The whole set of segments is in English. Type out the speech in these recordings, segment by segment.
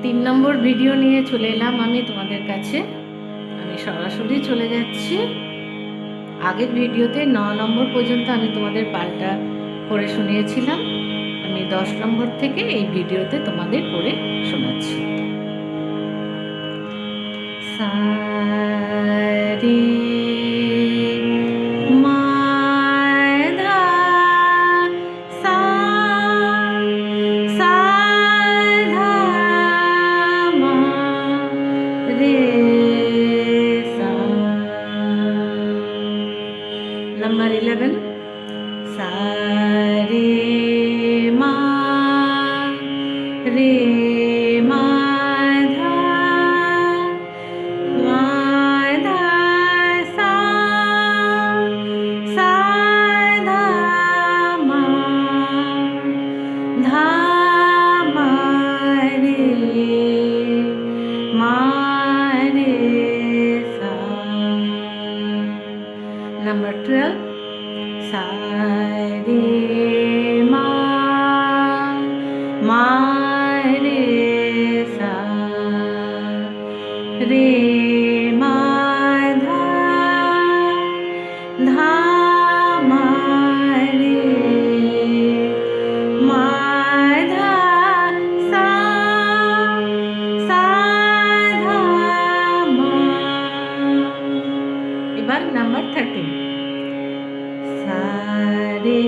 3 নম্বর video নিয়ে চলে এলাম আমি তোমাদের কাছে। আমি সরাসরি চলে যাচ্ছি। আগের ভিডিওতে 9 নম্বর পর্যন্ত আমি তোমাদের পাল্টা করে শুনিয়েছিলাম। আমি 10 নম্বর থেকে এই ভিডিওতে তোমাদের করে শোনাচ্ছি। সা রে Number 11. Sa re ma re ma dha ma dha sa sa dha ma dha ma re ma re sa. Number 12. Sa re ma re sa re ma dha dha ma re ma dha sa sa dha ma. এবার number 13. Sa re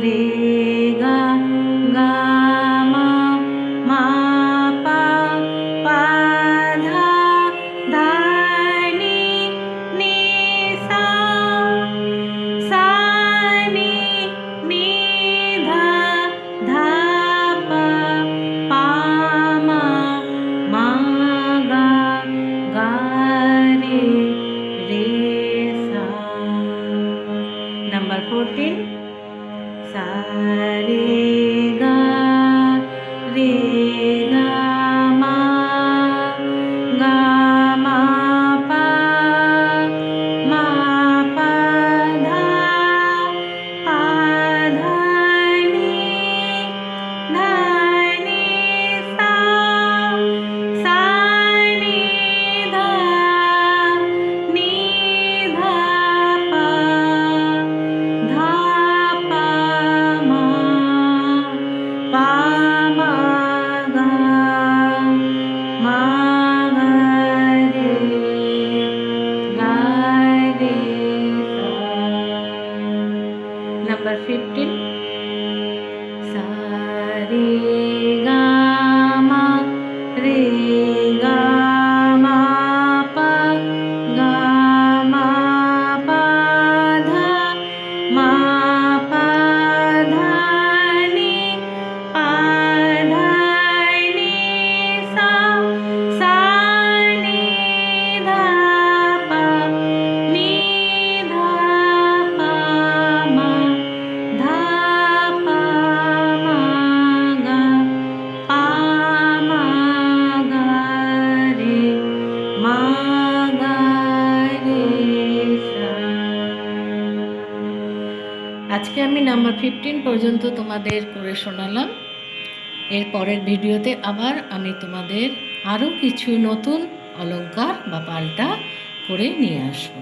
re ga ga ma ma pa pa dha dha ni ni sa sa ni ni dha dha pa pa ma ma ga ga re re sa. Number 14. Sa re ga ma pa dha pa dha ni sa sa ni dha ni dha pa dha pa ma pa ma ga ma ga re sa. Number 15. Sa re ga ma pa dha ma pa dha ni pa dha ni sa sa ni dha pa ni dha pa ma dha pa ma ga pa ma ga re ma ga re sa. আজকে আমি number 15 পর্যন্ত তোমাদের করে শোনালাম। এর পরের ভিডিওতে আবার আমি তোমাদের আরও কিছু নতুন অলংকার বা পাল্টা করে নিয়ে আসবো।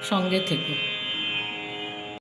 সঙ্গে থেকো।